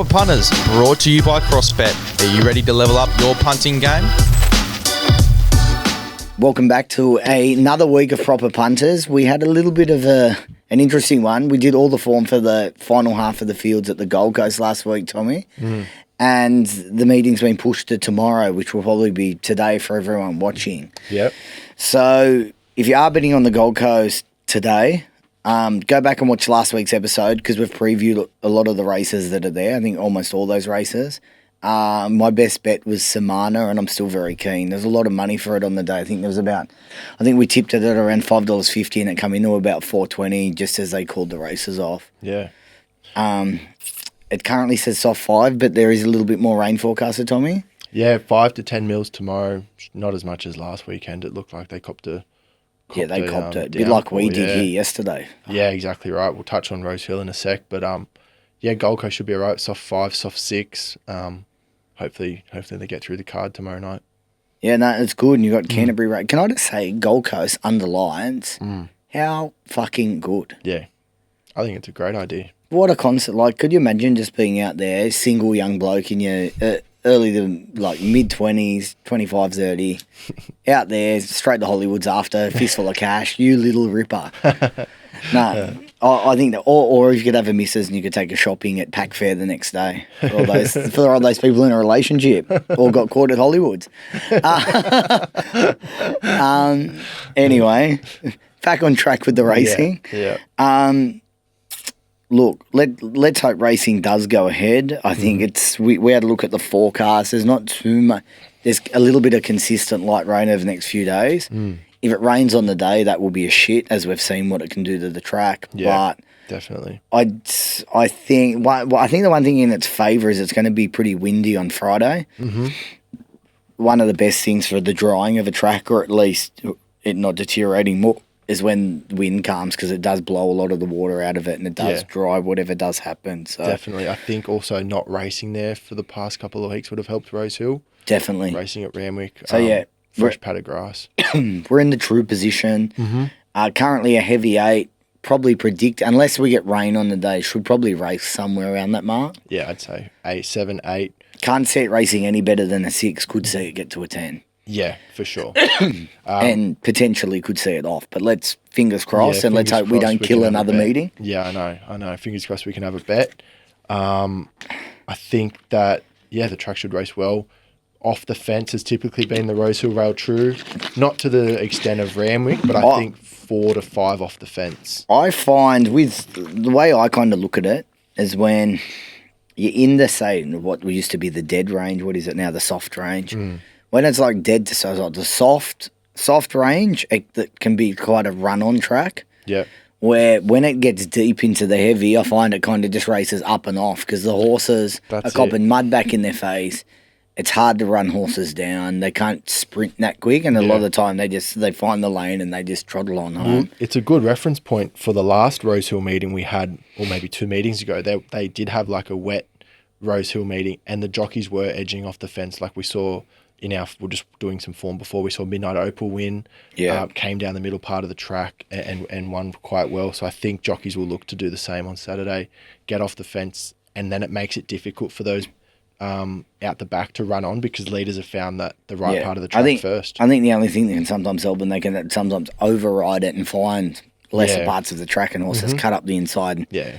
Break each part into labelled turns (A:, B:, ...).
A: Proper Punters, brought to you by CrossBet. Are you ready to level up your punting game?
B: Welcome back to another week of Proper Punters. We had a little bit of an interesting one. We did all the form for the final half of the fields at the Gold Coast last week, Tommy. And the meeting's been pushed to tomorrow, which will probably be today for everyone watching.
C: Yep.
B: So if you are betting on the Gold Coast today, go back and watch last week's episode because we've previewed a lot of the races that are there. I think almost all those races. My best bet was Samana, and I'm still very keen. There's a lot of money for it on the day. I think we tipped it at around $5.50 and it come into about $4.20 just as they called the races off.
C: Yeah.
B: It currently says soft 5, but there is a little bit more rain forecasted, Tommy.
C: Yeah, 5 to 10 mils tomorrow. Not as much as last weekend. It looked like they copped it.
B: They copped it. A bit like we did here yesterday.
C: Yeah, exactly right. We'll touch on Rosehill in a sec. But, Gold Coast should be all right. Soft 5, soft 6. Hopefully they get through the card tomorrow night.
B: Yeah, no, it's good. And you got Canterbury right. Can I just say, Gold Coast under Lions, how fucking good.
C: Yeah, I think it's a great idea.
B: What a concept. Like, could you imagine just being out there, single young bloke in your early to mid-20s, 25, 30, out there, straight to Hollywood's after, fistful of cash, you little ripper. No, I think that, or if you could have a missus and you could take her shopping at Pack Fair the next day for all those people in a relationship or got caught at Hollywood's. Anyway, back on track with the racing.
C: Yeah.
B: Look, let's hope racing does go ahead. I think we had a look at the forecast. There's not too much. There's a little bit of consistent light rain over the next few days. If it rains on the day, that will be a shit, as we've seen what it can do to the track.
C: Yeah,
B: but
C: definitely.
B: I think the one thing in its favour is it's going to be pretty windy on Friday. One of the best things for the drying of a track, or at least it not deteriorating more, is when wind comes, because it does blow a lot of the water out of it and it does dry whatever does happen. So
C: definitely. I think also not racing there for the past couple of weeks would have helped Rosehill.
B: Definitely.
C: Racing at Randwick.
B: So
C: fresh pad of grass.
B: We're in the true position. Currently a heavy 8. Probably predict, unless we get rain on the day, should probably race somewhere around that mark.
C: Yeah, I'd say 8, 7, 8.
B: Can't see it racing any better than a 6. Could see it get to a 10.
C: Yeah, for sure.
B: And potentially could see it off. But let's fingers crossed and let's hope we don't kill another meeting.
C: Yeah, I know. Fingers crossed we can have a bet. I think that, the track should race well. Off the fence has typically been the Rosehill Rail True. Not to the extent of Randwick, but I think 4 to 5 off the fence.
B: I find with the way I kind of look at it is when you're in what used to be the dead range, what is it now, the soft range. When it's like dead to so the soft range, that can be quite a run-on track.
C: Yeah.
B: Where when it gets deep into the heavy, I find it kind of just races up and off because the horses are copping mud back in their face. It's hard to run horses down. They can't sprint that quick, and a lot of the time they find the lane and they just trottle on home.
C: It's a good reference point for the last Rosehill meeting we had, or maybe 2 meetings ago. They did have like a wet Rosehill meeting, and the jockeys were edging off the fence, like we saw we're just doing some form before. We saw Midnight Opal win. Came down the middle part of the track and won quite well. So I think jockeys will look to do the same on Saturday, get off the fence, and then it makes it difficult for those out the back to run on because leaders have found that the right part of the track first.
B: I think the only thing that can sometimes help, and they can sometimes override it and find lesser parts of the track and horses cut up the inside.
C: Yeah.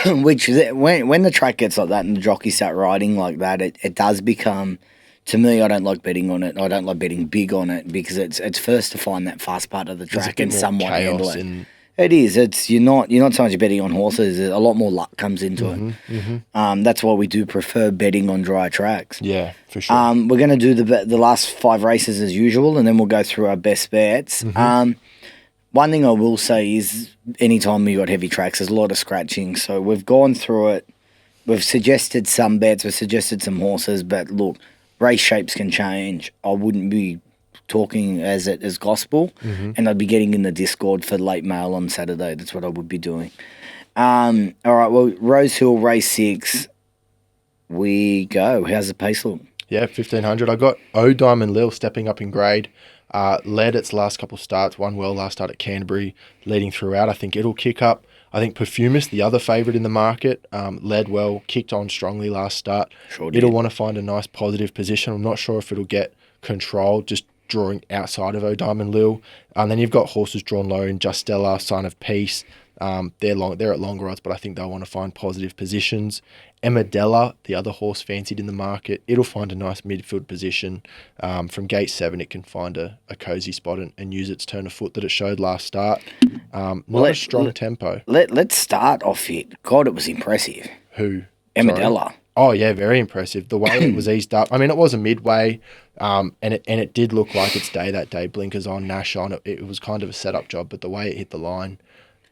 B: Which, when the track gets like that and the jockeys start riding like that, it does become... To me, I don't like betting on it. I don't like betting big on it because it's first to find that fast part of the track and somewhat handle it. It is. You're not so much betting on horses. A lot more luck comes into it. That's why we do prefer betting on dry tracks.
C: Yeah, for sure.
B: We're going to do the last 5 races as usual, and then we'll go through our best bets. One thing I will say is anytime you got heavy tracks, there's a lot of scratching. So we've gone through it. We've suggested some bets. We've suggested some horses, but look, race shapes can change. I wouldn't be talking as it as gospel, and I'd be getting in the Discord for late mail on Saturday. That's what I would be doing. All right, well, Rosehill race 6, we go. How's the pace look?
C: Yeah, 1,500. I got O Diamond Lil stepping up in grade. Led its last couple of starts, won well last start at Canterbury, leading throughout. I think it'll kick up. I think Perfumist, the other favourite in the market, led well, kicked on strongly last start.
B: Sure did.
C: It'll want to find a nice positive position. I'm not sure if it'll get control, just drawing outside of O'Diamond Lil. And then you've got horses drawn low in Justella, Sign of Peace. They're at longer odds, but I think they'll want to find positive positions. Emadella, the other horse fancied in the market, it'll find a nice midfield position. From gate 7, it can find a cosy spot and use its turn of foot that it showed last start. A strong tempo.
B: Let's start off it. God, it was impressive.
C: Who?
B: Emadella.
C: Sorry. Oh yeah, very impressive. The way it was eased up. I mean, it was a midway, and it did look like its day that day. Blinkers on, Nash on. It was kind of a setup job, but the way it hit the line,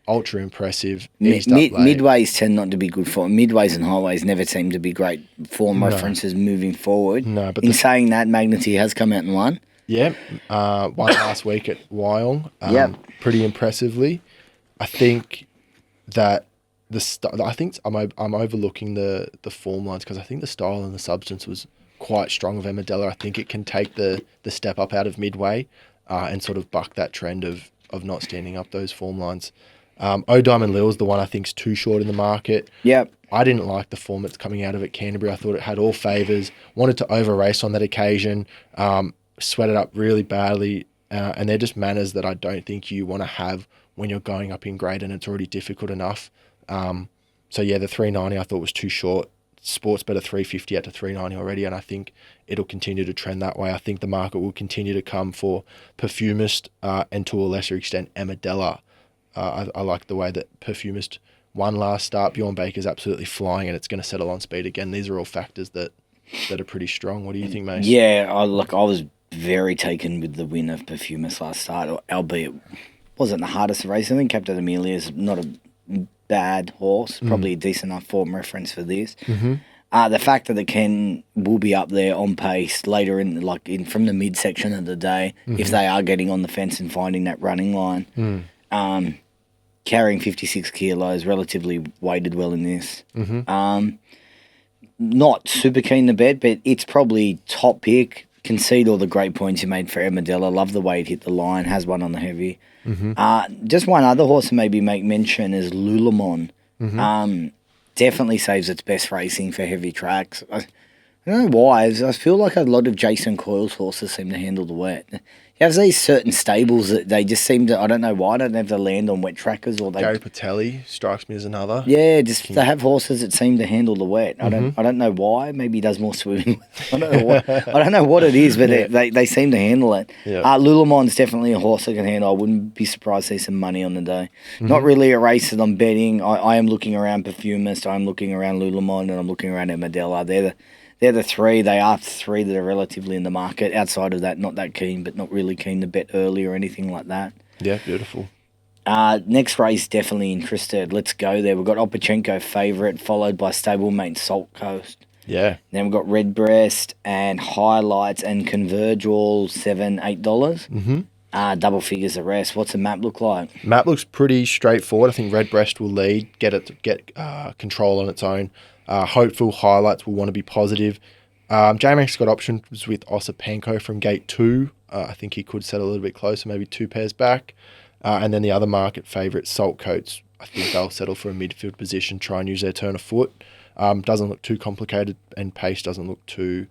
C: ultra impressive.
B: Midways tend not to be good form. Midways and highways never seem to be great form references moving forward.
C: No, but
B: saying that, Magnity has come out and won.
C: Yeah, won last week at Wyong. Pretty impressively. I think that I think I'm overlooking the form lines because I think the style and the substance was quite strong of Emadella. I think it can take the step up out of midway and sort of buck that trend of not standing up those form lines. O'Diamond Lil is the one I think is too short in the market.
B: Yep.
C: I didn't like the form that's coming out of at Canterbury. I thought it had all favours, wanted to over race on that occasion, sweated up really badly, and they're just manners that I don't think you want to have when you're going up in grade and it's already difficult enough. So yeah, the 390 I thought was too short. Sports better 350 out to 390 already, and I think it'll continue to trend that way. I think the market will continue to come for Perfumist and to a lesser extent Emadella. I like the way that Perfumist won last start. Bjorn Baker's absolutely flying, and it's going to settle on speed again. These are all factors that are pretty strong. What do you think, Mace?
B: Yeah, I was very taken with the win of Perfumist last start, albeit wasn't the hardest race. I think Captain Amelia's not a bad horse, probably a decent enough form reference for this.
C: Mm-hmm.
B: The fact that it will be up there on pace later from the midsection of the day, if they are getting on the fence and finding that running line. Carrying 56 kilos, relatively weighted well in this. Not super keen to bet, but it's probably top pick. Concede all the great points you made for Emadella. Love the way it hit the line. Has one on the heavy. Just one other horse to maybe make mention is Lulamon. Definitely saves its best racing for heavy tracks. I don't know why. I feel like a lot of Jason Coyle's horses seem to handle the wet. You have these certain stables that they just seem to, I don't know why, don't have to land on wet trackers. Or
C: Gary Patelli strikes me as another.
B: Yeah, they have horses that seem to handle the wet. I don't know why. Maybe he does more swimming. I don't know what it is, but they seem to handle it.
C: Yeah.
B: Lulamon's definitely a horse that can handle. I wouldn't be surprised to see some money on the day. Not really a race that I'm betting. I am looking around Perfumist, I'm looking around Lulamon, and I'm looking around Emadella. They're the three. They are three that are relatively in the market. Outside of that, not that keen, but not really keen to bet early or anything like that.
C: Yeah, beautiful.
B: Next race, definitely interested. Let's go there. We've got Opachenko favourite, followed by stablemate Saltcoats.
C: Yeah.
B: Then we've got Redbreast and Highlights and Converge, all $7, $8. Double figures the rest. What's the map look like?
C: Map looks pretty straightforward. I think Redbreast will lead, get control on its own. Hopeful Highlights will want to be positive. J-Max got options with Osipenko from gate 2. I think he could set a little bit closer, maybe 2 pairs back. And then the other market favourite, Saltcoats, I think they'll settle for a midfield position, try and use their turn of foot. Doesn't look too complicated, and pace doesn't look too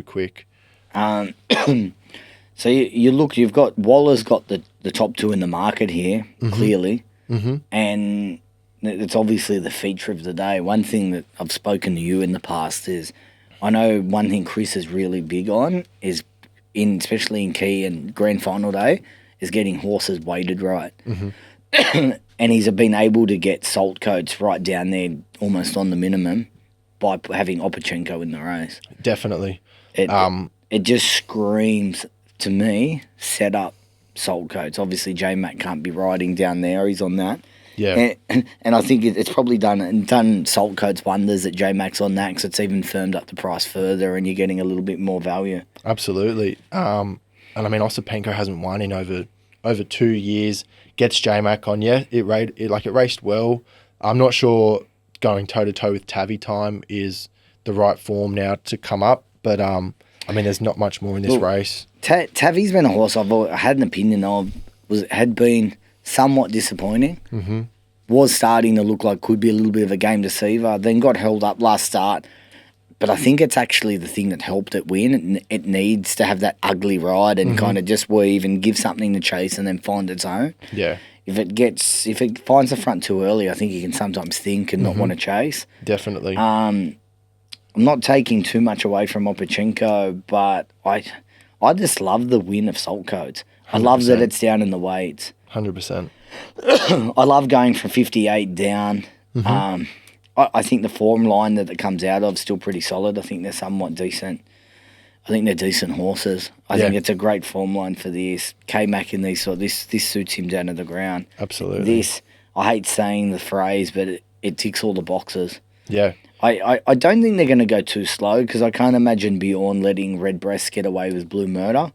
C: quick.
B: So you've got Waller's got the top 2 in the market here, clearly. And it's obviously the feature of the day. One thing that I've spoken to you in the past is, I know one thing Chris is really big on is, especially in key and grand final day, is getting horses weighted right. And he's been able to get Saltcoats right down there almost on the minimum by having Opachenko in the race.
C: Definitely.
B: It just screams to me, set up Saltcoats. Obviously J-Mac can't be riding down there. He's on that.
C: Yeah,
B: and I think it's probably done Saltcoats wonders at J-Max on that, because it's even firmed up the price further and you're getting a little bit more value.
C: Absolutely. And I mean, Osipenko hasn't won in over 2 years. Gets J-Mac on, it raced well. I'm not sure going toe-to-toe with Tavi Time is the right form now to come up, but I mean, there's not much more in this
B: Look,
C: race.
B: Tavi's been a horse I've had an opinion of. Had been somewhat disappointing.
C: Mm-hmm.
B: Was starting to look like could be a little bit of a game deceiver. Then got held up last start. But I think it's actually the thing that helped it win. It needs to have that ugly ride and kind of just weave and give something to chase and then find its own.
C: Yeah.
B: If it finds the front too early, I think you can sometimes think and not want to chase.
C: Definitely.
B: I'm not taking too much away from Opachenko, but I just love the win of Saltcoats. I love that it's down in the weights.
C: 100%.
B: I love going from 58 down. I think the form line that it comes out of is still pretty solid. I think they're somewhat decent. I think they're decent horses. I think it's a great form line for this. K-Mac in these this suits him down to the ground.
C: Absolutely.
B: I hate saying the phrase, but it ticks all the boxes.
C: Yeah.
B: I don't think they're going to go too slow because I can't imagine Bjorn letting Redbreast get away with Blue Murder.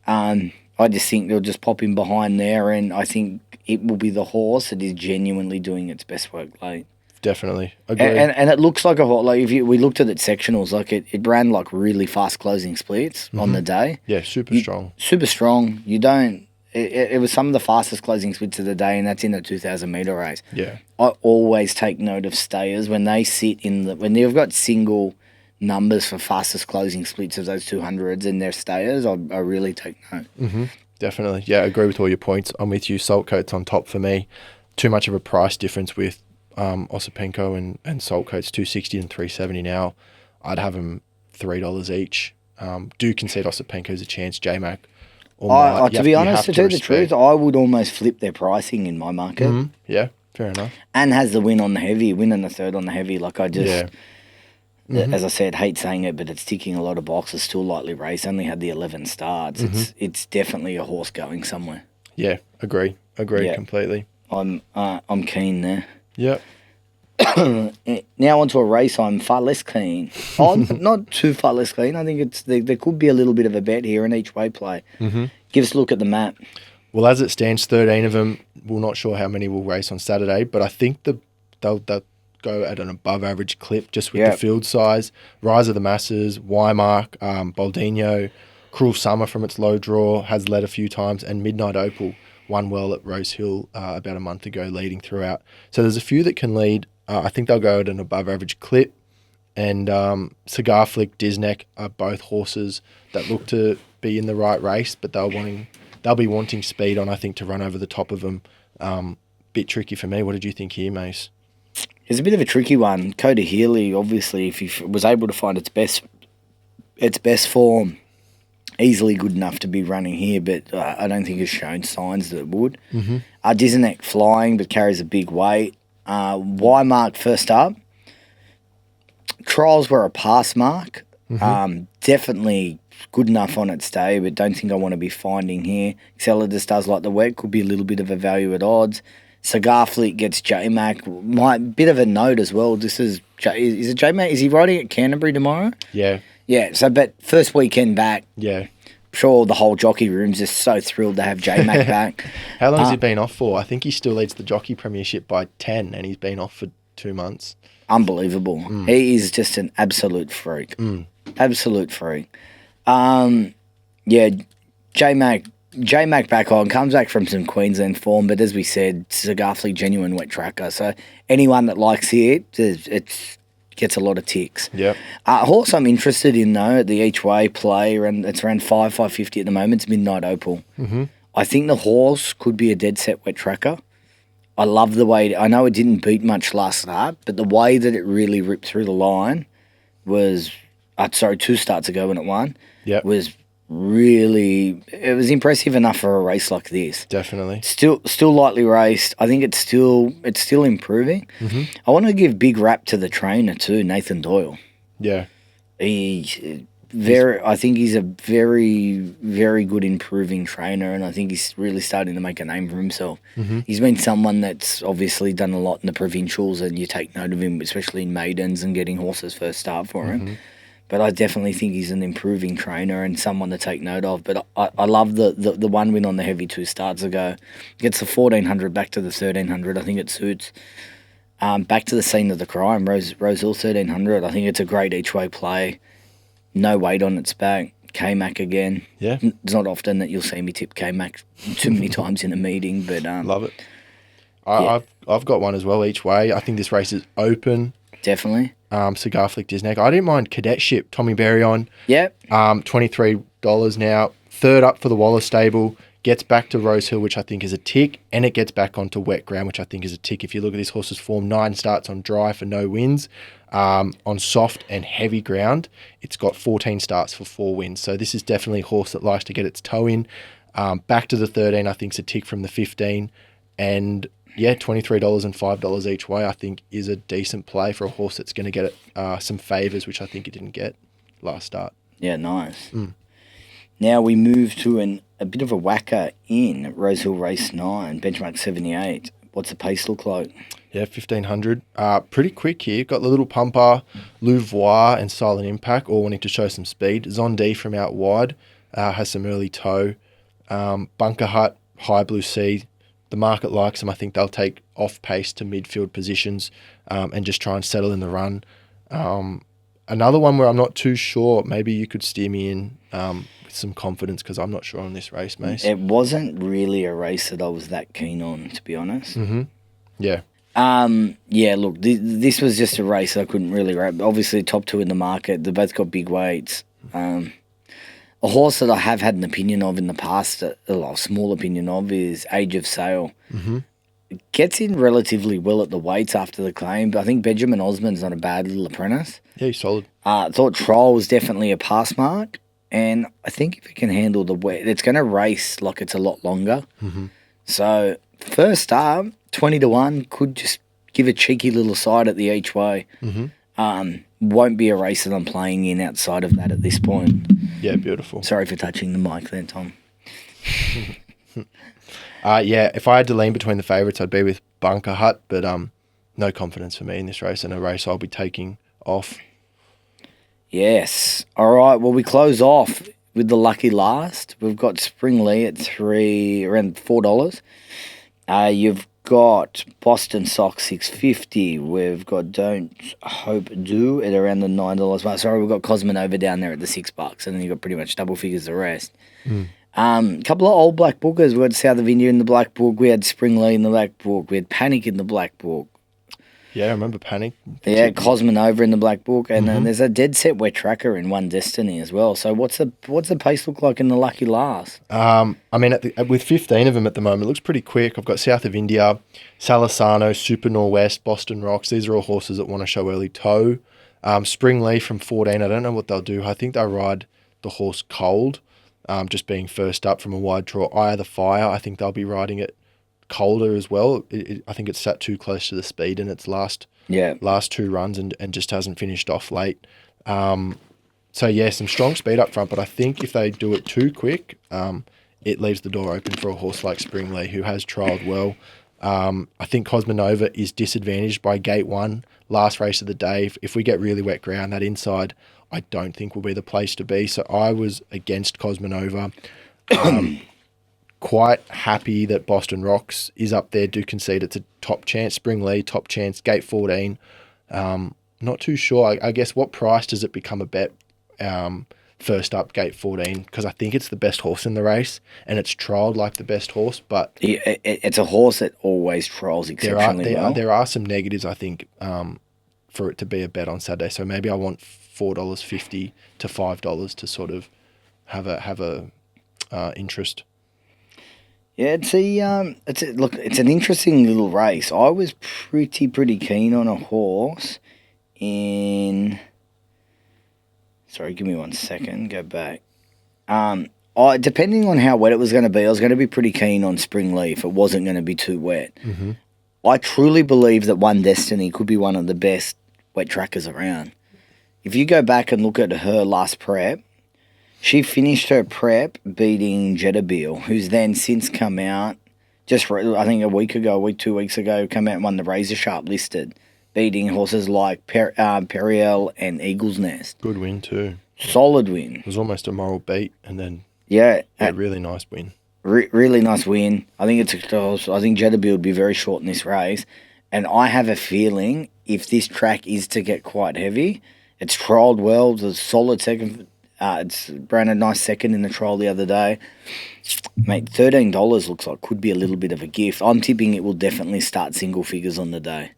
B: I just think they'll just pop him behind there, and I think it will be the horse that is genuinely doing its best work late.
C: Definitely. Agree.
B: And it looks like a horse. Like we looked at its sectionals, like it ran like really fast closing splits on the day.
C: Yeah, super strong.
B: Super strong. You don't. It was some of the fastest closing splits of the day, and that's in the 2,000 metre race.
C: Yeah.
B: I always take note of stayers when they sit when they've got single numbers for fastest closing splits of those 200s and their stayers. I really take note.
C: Definitely. Yeah, I agree with all your points. I'm with you. Saltcoats on top for me. Too much of a price difference with Osipenko and Saltcoats, 260 and 370 now. I'd have them $3 each. Do concede Osipenko's a chance. J-Mac.
B: To be honest, to tell the truth, I would almost flip their pricing in my market.
C: Yeah, fair enough.
B: And has the win on the heavy, win and the third on the heavy. Like I just, as I said, hate saying it, but it's ticking a lot of boxes. Still lightly raced. Only had the 11 starts. It's definitely a horse going somewhere.
C: Yeah, agree completely.
B: I'm keen there.
C: Yep.
B: Now onto a race I'm far less keen. Not too far less keen. I think there could be a little bit of a bet here in each way play. Give us a look at the map.
C: Well, as it stands, 13 of them. We're not sure how many will race on Saturday, but I think they'll go at an above average clip just with the field size. Rise of the Masses, Wymark, Baldino, Cruel Summer from its low draw has led a few times, and Midnight Opal won well at Rosehill about a month ago, leading throughout. So there's a few that can lead. I think they'll go at an above-average clip. And Cigar Flick, Disneck are both horses that look to be in the right race, but they'll be wanting speed on, I think, to run over the top of them. Bit tricky for me. What did you think here, Mace?
B: It's a bit of a tricky one. Coda Healy, obviously, if he was able to find its best form, easily good enough to be running here, but I don't think it's shown signs that it would. Disneck flying, but carries a big weight. Wymark first up. Trials were a pass mark. Definitely good enough on its day, but don't think I want to be finding here. Exceladus does like the wet, could be a little bit of a value at odds. Cigar Fleet gets J-Mac. Bit of a note as well. Is it J-Mac? Is he riding at Canterbury tomorrow?
C: Yeah.
B: Yeah, so but first weekend back.
C: Yeah.
B: I'm sure the whole jockey room's just so thrilled to have J-Mac back.
C: How long has he been off for? I think he still leads the jockey premiership by 10 and he's been off for 2 months.
B: Unbelievable. He is just an absolute freak. Absolute freak. Yeah, J-Mac back on, comes back from some Queensland form, but as we said, Cigar Fleet genuine wet tracker. So anyone that likes it gets a lot of ticks.
C: Yep.
B: Horse I'm interested in, though, at the each way play, it's around 5.50 at the moment. It's Midnight Opal. I think the horse could be a dead set wet tracker. I love the way, I know it didn't beat much last start, but the way that it really ripped through the line was, 2 starts ago when it won, was really, it was impressive enough for a race like this.
C: Definitely.
B: Still lightly raced. I think it's still improving. I want to give big rap to the trainer too, Nathan Doyle.
C: Yeah.
B: I think he's a very, very good improving trainer, and I think he's really starting to make a name for himself. He's been someone that's obviously done a lot in the provincials, and you take note of him, especially in maidens and getting horses first start for him. But I definitely think he's an improving trainer and someone to take note of. But I love the one win on the heavy 2 starts ago. Gets the 1,400 back to the 1,300. I think it suits. Back to the scene of the crime, Rosehill 1,300. I think it's a great each way play. No weight on its back. K-Mac again.
C: Yeah.
B: It's not often that you'll see me tip K-Mac too many times in a meeting, but
C: Love it.
B: Yeah.
C: I've got one as well each way. I think this race is open.
B: definitely.
C: Cigar flicked his neck. I didn't mind Cadetship. Tommy Berry on.
B: Yep.
C: $23 now. Third up for the Wallace stable. Gets back to Rosehill, which I think is a tick, and it gets back onto wet ground, which I think is a tick. If you look at this horse's form, 9 starts on dry for no wins. On soft and heavy ground, it's got 14 starts for 4 wins. So this is definitely a horse that likes to get its toe in. Back to the 13, I think is a tick from the 15. And yeah, $23 and $5 each way, I think is a decent play for a horse that's going to get some favours, which I think it didn't get last start.
B: Yeah, nice. Now we move to a bit of a whacker in Rosehill Race 9, benchmark 78. What's the pace look like?
C: Yeah, 1,500. Pretty quick here. Got the little pumper, Louvois and Silent Impact, all wanting to show some speed. Zondi from out wide has some early toe. Bunker Hut, High Blue Sea. The market likes them. I think they'll take off pace to midfield positions and just try and settle in the run. Another one where I'm not too sure. Maybe you could steer me in with some confidence because I'm not sure on this race, Mace.
B: It wasn't really a race that I was that keen on, to be honest.
C: Mm-hmm. Yeah.
B: Yeah, look, this was just a race that I couldn't really rate. Obviously, top two in the market. They both got big weights. A horse that I have had an opinion of in the past, a small opinion of, is Age of Sail.
C: Mm-hmm.
B: Gets in relatively well at the weights after the claim, but I think Benjamin Osmond's not a bad little apprentice.
C: Yeah, he's solid.
B: I thought Trial was definitely a pass mark, and I think if it can handle the weight, it's going to race like it's a lot longer.
C: Mm-hmm.
B: So, first up, 20-1, could just give a cheeky little side at the each way.
C: Mm-hmm.
B: Won't be a race that I'm playing in outside of that at this point.
C: Yeah, beautiful.
B: Sorry for touching the mic there, Tom.
C: Yeah, if I had to lean between the favourites, I'd be with Bunker Hut, but no confidence for me in this race, and a race I'll be taking off.
B: Yes. All right, well, we close off with the lucky last. We've got Spring Lee at around $4. You've got Boston Sock $6.50. We've got Don't Hope Do at around the $9 mark. Sorry, we've got Cosmonova down there at the $6, and then you've got pretty much double figures the rest. Couple of old black bookers. We had South of India in the black book. We had Spring Lee in the black book. We had Panic in the black book.
C: Yeah, I remember Panic.
B: Yeah, Cosmonova in the black book, and then there's a dead set wet tracker in One Destiny as well. So what's the pace look like in the lucky last?
C: I mean, with 15 of them at the moment, it looks pretty quick. I've got South of India, Salisano, Super Norwest, Boston Rocks. These are all horses that want to show early toe. Spring Lee from 14. I don't know what they'll do. I think they'll ride the horse cold, just being first up from a wide draw. Eye of the Fire, I think they'll be riding it colder as well. I think it's sat too close to the speed in its last 2 runs and just hasn't finished off late. So yeah, some strong speed up front, but I think if they do it too quick, it leaves the door open for a horse like Spring Lee, who has trialled well. I think Cosmonova is disadvantaged by gate 1, last race of the day. If we get really wet ground, that inside, I don't think will be the place to be. So I was against Cosmonova. Quite happy that Boston Rocks is up there. Do concede it's a top chance. Spring Lee, top chance. Gate 14. Not too sure. I guess what price does it become a bet first up, gate 14? Because I think it's the best horse in the race and it's trialled like the best horse. But
B: it's a horse that always trials exceptionally well.
C: There are some negatives, I think, for it to be a bet on Saturday. So maybe I want $4.50 to $5 to sort of have a interest.
B: Yeah, it's an interesting little race. I was pretty keen on a horse in. Sorry, give me 1 second. Go back. Depending on how wet it was going to be, I was going to be pretty keen on Spring Lee if it wasn't going to be too wet.
C: Mm-hmm.
B: I truly believe that One Destiny could be one of the best wet trackers around. If you go back and look at her last prep, she finished her prep beating Jetabil, who's then since come out, I think 2 weeks ago, come out and won the Razor Sharp listed, beating horses like Periel and Eagle's Nest.
C: Good win too.
B: Solid win.
C: It was almost a moral beat, and then really nice win.
B: Really nice win. I think Jetabil would be very short in this race, and I have a feeling if this track is to get quite heavy, It's trialled well. It's a solid second. It's ran a nice second in the trial the other day. Mate, $13 looks like could be a little bit of a gift. I'm tipping it will definitely start single figures on the day.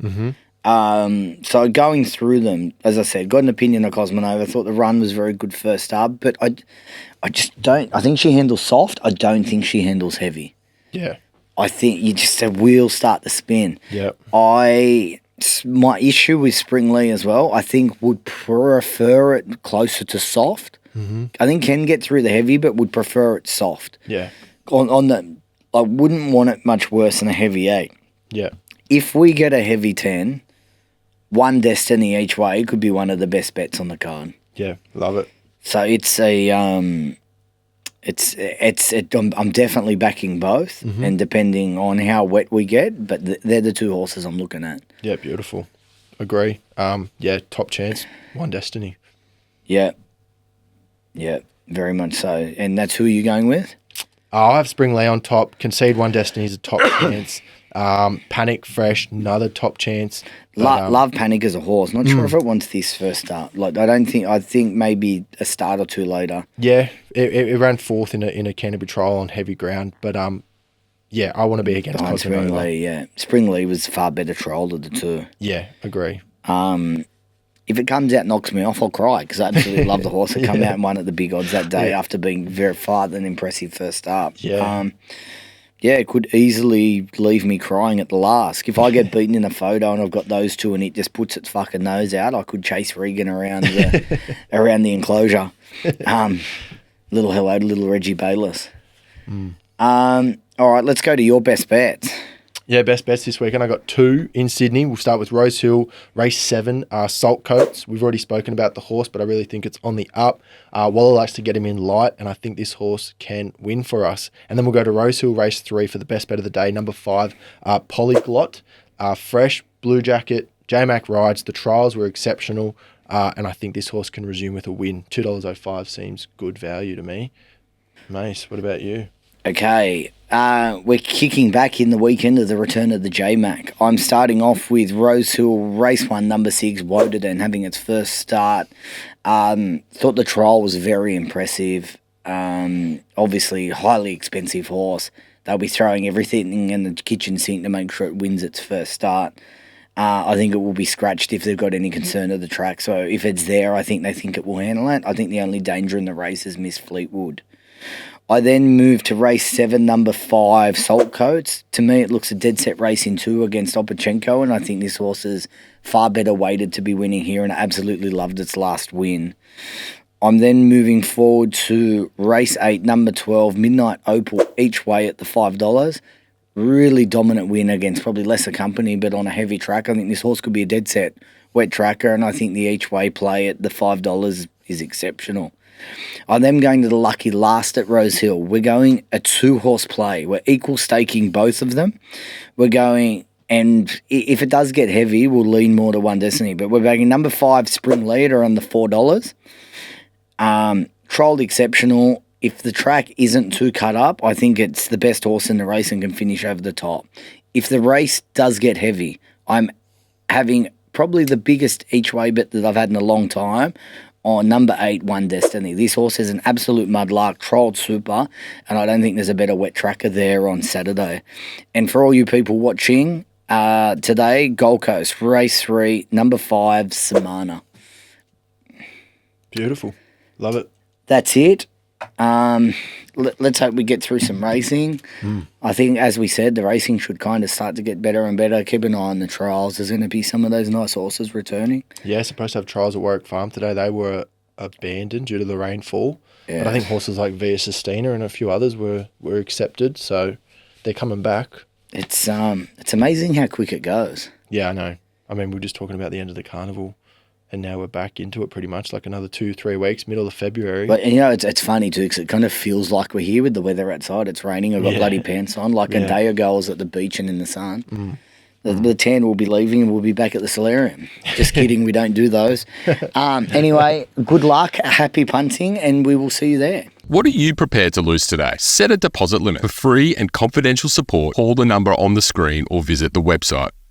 B: So going through them, as I said, got an opinion of Cosmonova. I thought the run was very good first up, but I just don't. I think she handles soft. I don't think she handles heavy.
C: Yeah.
B: I think you just said wheels start to spin.
C: Yep.
B: My issue with Spring Lee as well, I think would prefer it closer to soft. I think can get through the heavy, but would prefer it soft.
C: Yeah.
B: On the, I wouldn't want it much worse than a heavy 8.
C: Yeah. If
B: we get a heavy 10, one Destiny each way could be one of the best bets on the card.
C: Yeah, love it.
B: So it's a I'm definitely backing both, and depending on how wet we get, but they're the two horses I'm looking at.
C: Yeah, beautiful. Agree. Yeah, top chance, one Destiny.
B: Yeah. Yeah, very much so. And that's who you're going with?
C: I'll have Spring Lee on top. Concede one Destiny's a top chance. Panic Fresh, another top chance. But,
B: love Panic as a horse. Not sure if it wants this first start. I think maybe a start or two later.
C: Yeah, it ran fourth in a Canterbury trial on heavy ground. But yeah, I want to be against Cosmonova.
B: Spring Lee, yeah. Spring Lee was far better trialled of the two.
C: Yeah, agree.
B: If it comes out and knocks me off, I'll cry because I absolutely love the horse. It come out and won at the big odds that day after being very far than impressive first start.
C: Yeah.
B: It could easily leave me crying at the last. If I get beaten in a photo and I've got those two and it just puts its fucking nose out, I could chase Regan around the enclosure. Little hello to little Reggie Bayless. All right, let's go to your best bets.
C: Yeah, best bets this weekend. I got 2 in Sydney. We'll start with Rosehill, race 7, Saltcoats. We've already spoken about the horse, but I really think it's on the up. Waller likes to get him in light, and I think this horse can win for us. And then we'll go to Rosehill, race 3 for the best bet of the day, number 5, Polyglot. Fresh, Blue Jacket, J-Mac rides. The trials were exceptional, and I think this horse can resume with a win. $2.05 seems good value to me. Mace, what about you?
B: Okay, we're kicking back in the weekend of the return of the J-Mac. I'm starting off with Rosehill, race 1, number 6, Wodeton, having its first start. Thought the trial was very impressive. Obviously, highly expensive horse. They'll be throwing everything in the kitchen sink to make sure it wins its first start. I think it will be scratched if they've got any concern of the track. So if it's there, I think they think it will handle it. I think the only danger in the race is Miss Fleetwood. I then moved to race 7, number 5, Saltcoats. To me, it looks a dead set race in 2 against Opachenko, and I think this horse is far better weighted to be winning here, and I absolutely loved its last win. I'm then moving forward to race 8, number 12, Midnight Opal, each way at the $5. Really dominant win against probably lesser company, but on a heavy track. I think this horse could be a dead set wet tracker, and I think the each way play at the $5 is exceptional. I'm then going to the lucky last at Rosehill. We're going a 2-horse play. We're equal staking both of them. We're going, and if it does get heavy, we'll lean more to One Destiny. But we're backing number 5, Spring Leader, on the $4. Trolled exceptional. If the track isn't too cut up, I think it's the best horse in the race and can finish over the top. If the race does get heavy, I'm having probably the biggest each way bet that I've had in a long time on number 8, One Destiny. This horse is an absolute mudlark, trolled super, and I don't think there's a better wet tracker there on Saturday. And for all you people watching today, Gold Coast, race 3, number 5, Samana.
C: Beautiful. Love it.
B: That's it. Let's hope we get through some racing. I think, as we said, the racing should kind of start to get better and better. Keep an eye on the trials. There's going to be some of those nice horses returning.
C: Yeah, supposed to have trials at Warwick Farm today. They were abandoned due to the rainfall. Yeah. But I think horses like Via Sustina and a few others were accepted, so they're coming back.
B: It's amazing how quick it goes.
C: Yeah, I know. I mean, we were just talking about the end of the carnival, and now we're back into it pretty much, like another 2-3 weeks, middle of February.
B: But, it's funny too, because it kind of feels like we're here with the weather outside. It's raining. I've got bloody pants on. Like a day ago, I was at the beach and in the sun. The tan will be leaving and we'll be back at the solarium. Just kidding, we don't do those. Anyway, good luck, happy punting, and we will see you there.
D: What are you prepared to lose today? Set a deposit limit. For free and confidential support, call the number on the screen or visit the website.